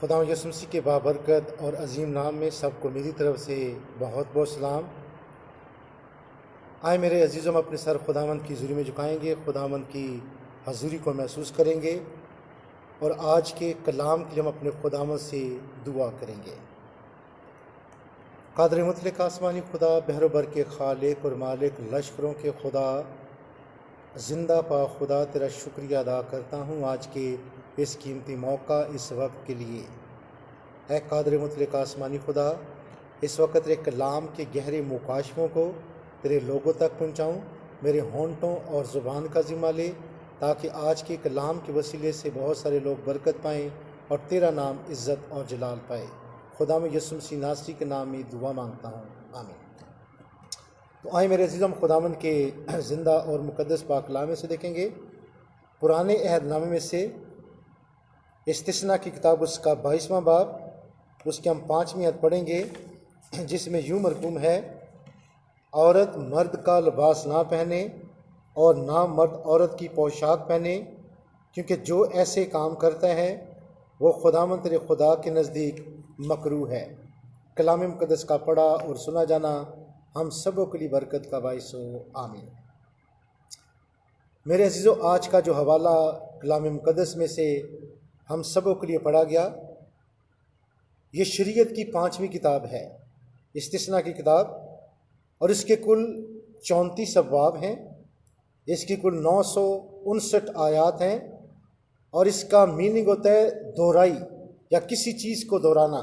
خدا یسوع مسیح کے بابرکت اور عظیم نام میں سب کو میری طرف سے بہت بہت سلام۔ آئے میرے عزیزوں، ہم اپنے سر خداوند کی حضوری میں جھکائیں گے، خداوند کی حضوری کو محسوس کریں گے اور آج کے کلام کے لیے ہم اپنے خداوند سے دعا کریں گے۔ قادر مطلق آسمانی خدا، بحر و بر کے خالق اور مالک، لشکروں کے خدا، زندہ پا خدا، تیرا شکریہ ادا کرتا ہوں آج کے اس قیمتی موقع، اس وقت کے لیے۔ اے قادر مطلق آسمانی خدا، اس وقت تیرے کلام کے گہرے مکاشفوں کو تیرے لوگوں تک پہنچاؤں، میرے ہونٹوں اور زبان کا ذمہ لے، تاکہ آج کے کلام کے وسیلے سے بہت سارے لوگ برکت پائیں اور تیرا نام عزت اور جلال پائے۔ خدا میں یسوع مسیح ناصری کے نام میں دعا مانگتا ہوں، آمین۔ تو آئیں میرے عزیزوں، ہم خداوند کے زندہ اور مقدس پاک کلام میں سے دیکھیں گے، پرانے عہد نامے میں سے استثنا کی کتاب اس کا 22واں باب، اس کے ہم 5ویں عدد پڑھیں گے، جس میں یوں مرقوم ہے: عورت مرد کا لباس نہ پہنے اور نہ مرد عورت کی پوشاک پہنے، کیونکہ جو ایسے کام کرتا ہے وہ خداوند تیرے خدا کے نزدیک مکروہ ہے۔ کلام مقدس کا پڑھا اور سنا جانا ہم سبوں کے لیے برکت کا باعث ہو، آمین۔ میرے عزیزوں، آج کا جو حوالہ کلام مقدس میں سے ہم سبوں کے لیے پڑھا گیا، یہ شریعت کی 5ویں کتاب ہے، استثنا کی کتاب، اور اس کے کل 34 ابواب ہیں، اس کی کل 959 آیات ہیں، اور اس کا میننگ ہوتا ہے دوہرائی یا کسی چیز کو دہرانا۔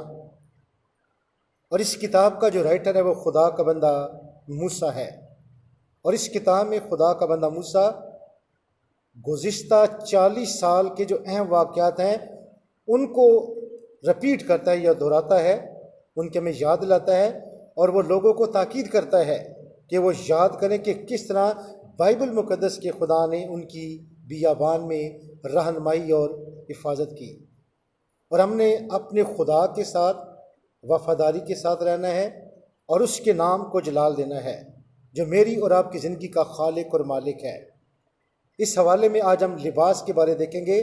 اور اس کتاب کا جو رائٹر ہے وہ خدا کا بندہ موسیٰ ہے، اور اس کتاب میں خدا کا بندہ موسیٰ گزشتہ 40 سال کے جو اہم واقعات ہیں ان کو رپیٹ کرتا ہے یا دہراتا ہے، ان کے میں یاد لاتا ہے، اور وہ لوگوں کو تاکید کرتا ہے کہ وہ یاد کریں کہ کس طرح بائبل مقدس کے خدا نے ان کی بیابان میں رہنمائی اور حفاظت کی۔ اور ہم نے اپنے خدا کے ساتھ وفاداری کے ساتھ رہنا ہے اور اس کے نام کو جلال دینا ہے، جو میری اور آپ کی زندگی کا خالق اور مالک ہے۔ اس حوالے میں آج ہم لباس کے بارے دیکھیں گے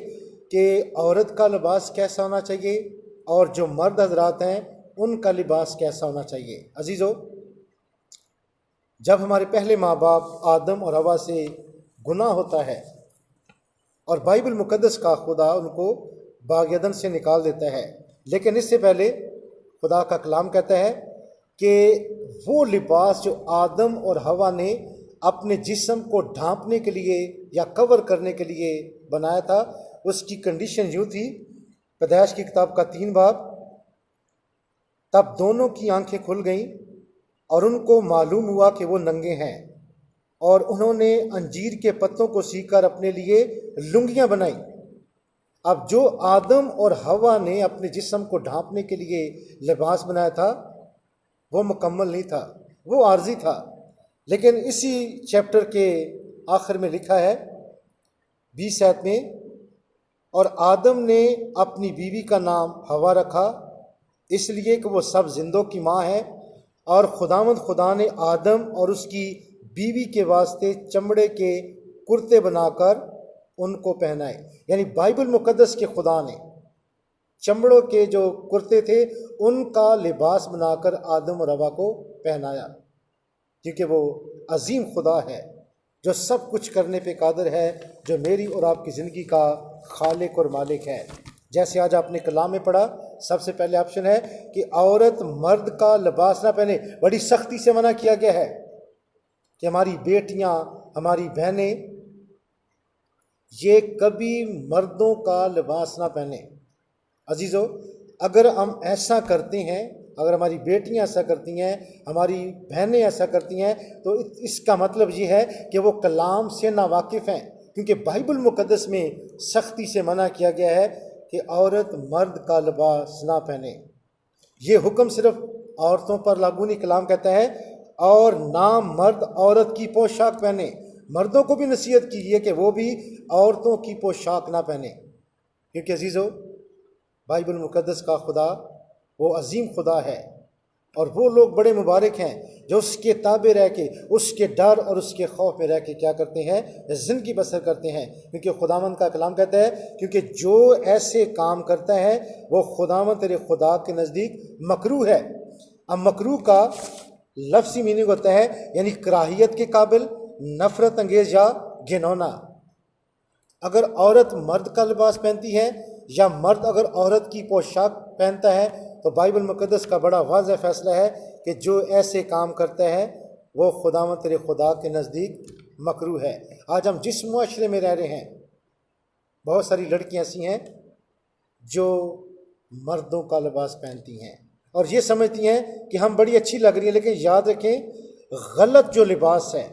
کہ عورت کا لباس کیسا ہونا چاہیے اور جو مرد حضرات ہیں ان کا لباس کیسا ہونا چاہیے۔ عزیزو، جب ہمارے پہلے ماں باپ آدم اور حوا سے گناہ ہوتا ہے اور بائبل مقدس کا خدا ان کو باغ عدن سے نکال دیتا ہے، لیکن اس سے پہلے خدا کا کلام کہتا ہے کہ وہ لباس جو آدم اور حوا نے اپنے جسم کو ڈھانپنے کے لیے یا کور کرنے کے لیے بنایا تھا، اس کی کنڈیشن یوں تھی۔ پیدائش کی کتاب کا 3 باب: تب دونوں کی آنکھیں کھل گئیں اور ان کو معلوم ہوا کہ وہ ننگے ہیں، اور انہوں نے انجیر کے پتوں کو سی کر اپنے لیے لنگیاں بنائیں۔ اب جو آدم اور حوا نے اپنے جسم کو ڈھانپنے کے لیے لباس بنایا تھا وہ مکمل نہیں تھا، وہ عارضی تھا۔ لیکن اسی چیپٹر کے آخر میں لکھا ہے 20 آیت میں: اور آدم نے اپنی بیوی کا نام حوا رکھا، اس لیے کہ وہ سب زندوں کی ماں ہے، اور خداوند خدا نے آدم اور اس کی بیوی کے واسطے چمڑے کے کرتے بنا کر ان کو پہنائے۔ یعنی بائبل مقدس کے خدا نے چمڑوں کے جو کرتے تھے ان کا لباس بنا کر آدم اور حوا کو پہنایا، کیونکہ وہ عظیم خدا ہے جو سب کچھ کرنے پہ قادر ہے، جو میری اور آپ کی زندگی کا خالق اور مالک ہے۔ جیسے آج آپ نے کلام میں پڑھا، سب سے پہلے آپشن ہے کہ عورت مرد کا لباس نہ پہنے۔ بڑی سختی سے منع کیا گیا ہے کہ ہماری بیٹیاں، ہماری بہنیں یہ کبھی مردوں کا لباس نہ پہنیں۔ عزیزو، اگر ہم ایسا کرتے ہیں، اگر ہماری بیٹیاں ایسا کرتی ہیں، ہماری بہنیں ایسا کرتی ہیں، تو اس کا مطلب یہ ہے کہ وہ کلام سے ناواقف ہیں، کیونکہ بائبل مقدس میں سختی سے منع کیا گیا ہے کہ عورت مرد کا لباس نہ پہنے۔ یہ حکم صرف عورتوں پر لاگو نہیں، کلام کہتا ہے اور نہ مرد عورت کی پوشاک پہنے۔ مردوں کو بھی نصیحت کی ہے کہ وہ بھی عورتوں کی پوشاک نہ پہنے، کیونکہ عزیزو، بائبل مقدس کا خدا وہ عظیم خدا ہے اور وہ لوگ بڑے مبارک ہیں جو اس کے تابع رہ کے، اس کے ڈر اور اس کے خوف میں رہ کے کیا کرتے ہیں؟ زندگی بسر کرتے ہیں۔ کیونکہ خداوند کا کلام کہتا ہے کیونکہ جو ایسے کام کرتا ہے وہ خداوند تیرے خدا کے نزدیک مکروہ ہے۔ اب مکروہ کا لفظی میننگ ہوتا ہے یعنی کراہیت کے قابل، نفرت انگیز یا گھنونا۔ اگر عورت مرد کا لباس پہنتی ہے یا مرد اگر عورت کی پوشاک پہنتا ہے تو بائبل مقدس کا بڑا واضح فیصلہ ہے کہ جو ایسے کام کرتا ہے وہ خداوند تیرے خدا کے نزدیک مکروہ ہے۔ آج ہم جس معاشرے میں رہ رہے ہیں بہت ساری لڑکیاں ایسی ہیں جو مردوں کا لباس پہنتی ہیں اور یہ سمجھتی ہیں کہ ہم بڑی اچھی لگ رہی ہیں، لیکن یاد رکھیں غلط جو لباس ہے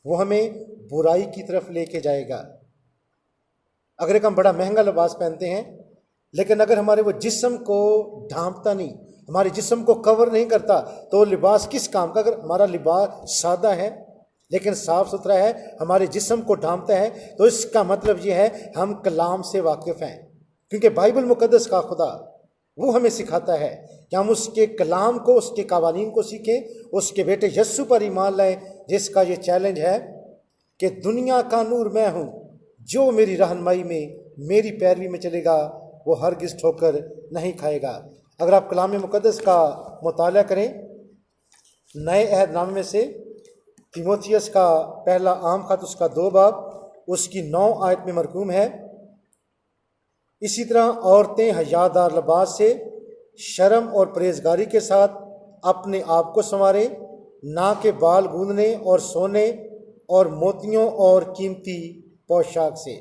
وہ ہمیں برائی کی طرف لے کے جائے گا۔ اگر ایک ہم بڑا مہنگا لباس پہنتے ہیں لیکن اگر ہمارے وہ جسم کو ڈھانپتا نہیں، ہمارے جسم کو کور نہیں کرتا تو وہ لباس کس کام کا؟ اگر ہمارا لباس سادہ ہے لیکن صاف ستھرا ہے، ہمارے جسم کو ڈھانپتا ہے، تو اس کا مطلب یہ ہے ہم کلام سے واقف ہیں۔ کیونکہ بائبل مقدس کا خدا وہ ہمیں سکھاتا ہے کہ ہم اس کے کلام کو، اس کے قوانین کو سیکھیں، اس کے بیٹے یسوع پر ایمان لائیں، جس کا یہ چیلنج ہے کہ دنیا کا نور میں ہوں، جو میری رہنمائی میں، میری پیروی میں چلے گا وہ ہرگز ٹھوکر نہیں کھائے گا۔ اگر آپ کلام مقدس کا مطالعہ کریں نئے عہد نامے میں سے تیموتھیوس کا پہلا عام خط، اس کا 2 باب، اس کی 9 آیت میں مرقوم ہے، اسی طرح عورتیں حیادار لباس سے شرم اور پرہیزگاری کے ساتھ اپنے آپ کو سنواریں، نہ کہ بال گوندنے اور سونے اور موتیوں اور قیمتی پوشاک سے۔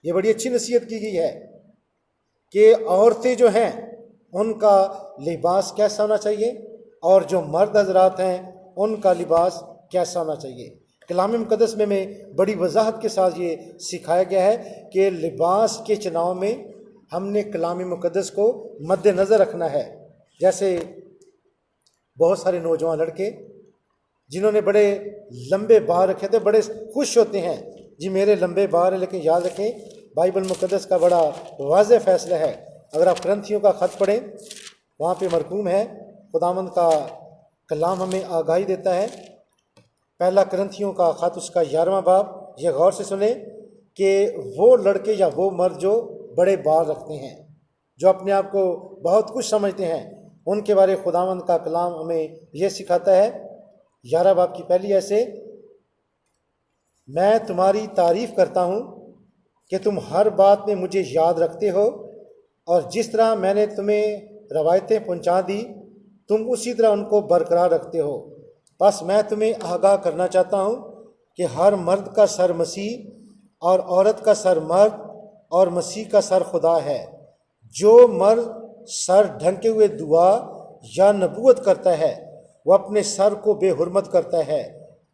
یہ بڑی اچھی نصیحت کی گئی ہے کہ عورتیں جو ہیں ان کا لباس کیسا ہونا چاہیے اور جو مرد حضرات ہیں ان کا لباس کیسا ہونا چاہیے۔ کلام مقدس میں بڑی وضاحت کے ساتھ یہ سکھایا گیا ہے کہ لباس کے چناؤ میں ہم نے کلام مقدس کو مد نظر رکھنا ہے۔ جیسے بہت سارے نوجوان لڑکے جنہوں نے بڑے لمبے بال رکھے تھے بڑے خوش ہوتے ہیں، جی میرے لمبے بال ہیں، لیکن یاد رکھیں بائبل مقدس کا بڑا واضح فیصلہ ہے۔ اگر آپ کرنتھیوں کا خط پڑھیں وہاں پہ مرقوم ہے، خداوند کا کلام ہمیں آگاہی دیتا ہے۔ پہلا کرنتھیوں کا خط، اس کا 11واں باب، یہ غور سے سنیں کہ وہ لڑکے یا وہ مرد جو بڑے بال رکھتے ہیں، جو اپنے آپ کو بہت کچھ سمجھتے ہیں، ان کے بارے خداوند کا کلام ہمیں یہ سکھاتا ہے 11 باب کی پہلی ایسے، میں تمہاری تعریف کرتا ہوں کہ تم ہر بات میں مجھے یاد رکھتے ہو، اور جس طرح میں نے تمہیں روایتیں پہنچا دی تم اسی طرح ان کو برقرار رکھتے ہو۔ بس میں تمہیں آگاہ کرنا چاہتا ہوں کہ ہر مرد کا سر مسیح اور عورت کا سر مرد اور مسیح کا سر خدا ہے۔ جو مرد سر ڈھنکے ہوئے دعا یا نبوت کرتا ہے وہ اپنے سر کو بے حرمت کرتا ہے،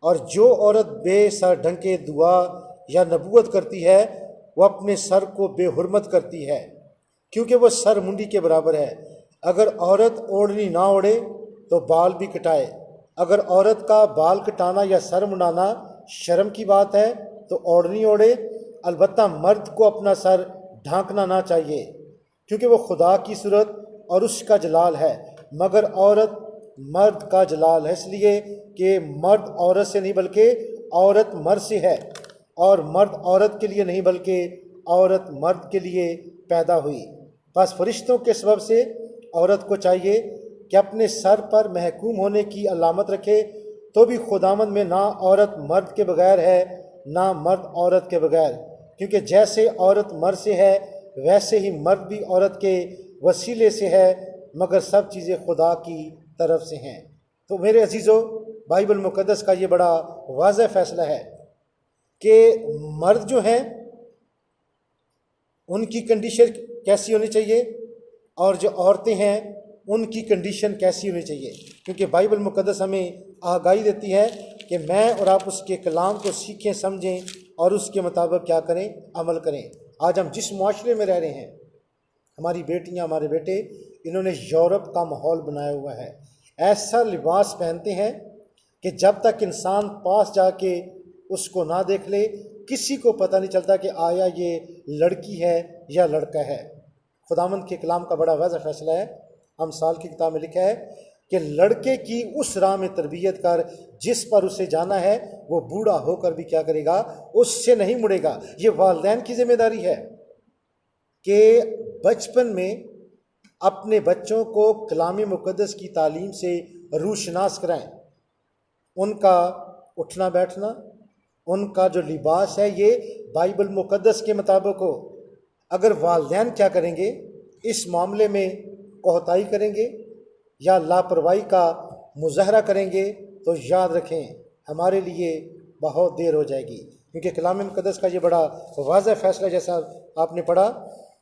اور جو عورت بے سر ڈھنکے دعا یا نبوت کرتی ہے وہ اپنے سر کو بے حرمت کرتی ہے، کیونکہ وہ سر منڈی کے برابر ہے۔ اگر عورت اوڑھنی نہ اوڑھے تو بال بھی کٹائے۔ اگر عورت کا بال کٹانا یا سر منڈانا شرم کی بات ہے تو اوڑھنی اوڑھے، البتہ مرد کو اپنا سر ڈھانکنا نہ چاہیے، کیونکہ وہ خدا کی صورت اور اس کا جلال ہے، مگر عورت مرد کا جلال ہے، اس لیے کہ مرد عورت سے نہیں بلکہ عورت مرد سے ہے، اور مرد عورت کے لیے نہیں بلکہ عورت مرد کے لیے پیدا ہوئی۔ بس فرشتوں کے سبب سے عورت کو چاہیے کہ اپنے سر پر محکوم ہونے کی علامت رکھے، تو بھی خداوند میں نہ عورت مرد کے بغیر ہے نہ مرد عورت کے بغیر، کیونکہ جیسے عورت مرد سے ہے ویسے ہی مرد بھی عورت کے وسیلے سے ہے، مگر سب چیزیں خدا کی طرف سے ہیں۔ تو میرے عزیزو، بائبل مقدس کا یہ بڑا واضح فیصلہ ہے کہ مرد جو ہیں ان کی کنڈیشن کیسی ہونی چاہیے اور جو عورتیں ہیں ان کی کنڈیشن کیسی ہونی چاہیے، کیونکہ بائبل مقدس ہمیں آگاہی دیتی ہے کہ میں اور آپ اس کے کلام کو سیکھیں، سمجھیں اور اس کے مطابق کیا کریں، عمل کریں۔ آج ہم جس معاشرے میں رہ رہے ہیں، ہماری بیٹیاں، ہمارے بیٹے، انہوں نے یورپ کا ماحول بنایا ہوا ہے، ایسا لباس پہنتے ہیں کہ جب تک انسان پاس جا کے اس کو نہ دیکھ لے کسی کو پتہ نہیں چلتا کہ آیا یہ لڑکی ہے یا لڑکا ہے۔ خداوند کے کلام کا بڑا واضح فیصلہ ہے، امثال کی کتاب میں لکھا ہے کہ لڑکے کی اس راہ میں تربیت کر جس پر اسے جانا ہے، وہ بوڑھا ہو کر بھی کیا کرے گا؟ اس سے نہیں مڑے گا۔ یہ والدین کی ذمہ داری ہے کہ بچپن میں اپنے بچوں کو کلام مقدس کی تعلیم سے روشناس کرائیں۔ ان کا اٹھنا بیٹھنا، ان کا جو لباس ہے، یہ بائبل مقدس کے مطابق ہو۔ اگر والدین کیا کریں گے؟ اس معاملے میں کوتاہی کریں گے یا لاپرواہی کا مظاہرہ کریں گے، تو یاد رکھیں ہمارے لیے بہت دیر ہو جائے گی، کیونکہ کلام مقدس کا یہ بڑا واضح فیصلہ جیسا آپ نے پڑھا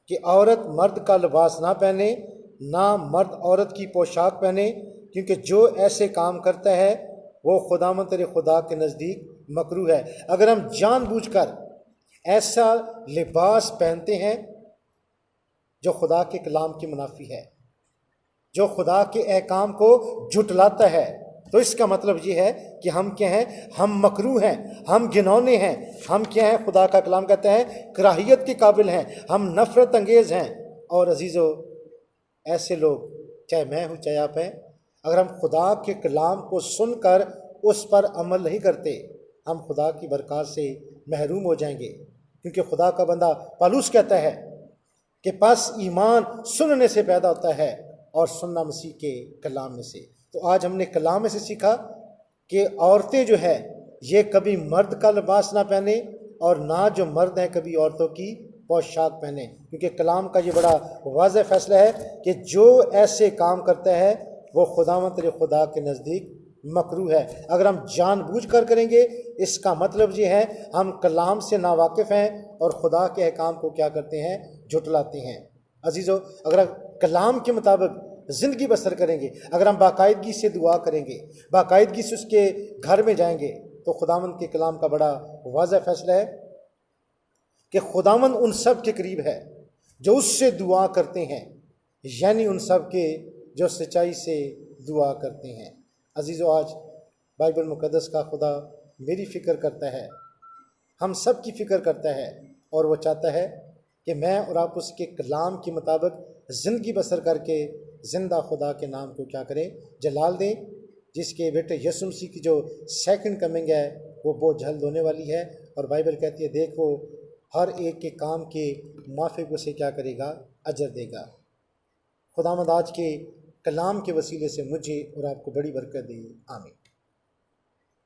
کہ عورت مرد کا لباس نہ پہنے، نہ مرد عورت کی پوشاک پہنے، کیونکہ جو ایسے کام کرتا ہے وہ خداوند تیرے خدا کے نزدیک مکروہ ہے۔ اگر ہم جان بوجھ کر ایسا لباس پہنتے ہیں جو خدا کے کلام کی منافی ہے، جو خدا کے احکام کو جھٹلاتا ہے، تو اس کا مطلب یہ ہے کہ ہم کیا ہیں؟ ہم مکروہ ہیں، ہم گھنونے ہیں، ہم کیا ہیں؟ خدا کا کلام کہتا ہے کراہیت کے قابل ہیں، ہم نفرت انگیز ہیں۔ اور عزیزو، ایسے لوگ، چاہے میں ہوں چاہے آپ ہیں، اگر ہم خدا کے کلام کو سن کر اس پر عمل نہیں کرتے، ہم خدا کی برکات سے محروم ہو جائیں گے، کیونکہ خدا کا بندہ پالوس کہتا ہے کہ پس ایمان سننے سے پیدا ہوتا ہے اور سننا مسیح کے کلام میں سے۔ تو آج ہم نے کلام میں سے سیکھا کہ عورتیں جو ہے یہ کبھی مرد کا لباس نہ پہنے، اور نہ جو مرد ہیں کبھی عورتوں کی پوشاک پہنے، کیونکہ کلام کا یہ بڑا واضح فیصلہ ہے کہ جو ایسے کام کرتا ہے وہ خداوند تیرے خدا کے نزدیک مکروہ ہے۔ اگر ہم جان بوجھ کر کریں گے، اس کا مطلب یہ ہے ہم کلام سے ناواقف ہیں اور خدا کے احکام کو کیا کرتے ہیں؟ جھٹلاتے ہیں۔ عزیزو، اگر ہم کلام کے مطابق زندگی بسر کریں گے، اگر ہم باقاعدگی سے دعا کریں گے، باقاعدگی سے اس کے گھر میں جائیں گے، تو خداوند کے کلام کا بڑا واضح فیصلہ ہے کہ خداوند ان سب کے قریب ہے جو اس سے دعا کرتے ہیں، یعنی ان سب کے جو سچائی سے دعا کرتے ہیں۔ عزیزو، آج بائبل مقدس کا خدا میری فکر کرتا ہے، ہم سب کی فکر کرتا ہے، اور وہ چاہتا ہے کہ میں اور آپ اس کے کلام کے مطابق زندگی بسر کر کے زندہ خدا کے نام کو کیا کریں؟ جلال دیں، جس کے بیٹے یسوع مسیح کی جو سیکنڈ کمنگ ہے وہ بہت جلد ہونے والی ہے، اور بائبل کہتی ہے دیکھ وہ ہر ایک کے کام کے موافق اسے کیا کرے گا؟ اجر دے گا۔ خداوند آج کے کلام کے وسیلے سے مجھے اور آپ کو بڑی برکت دے، آمین۔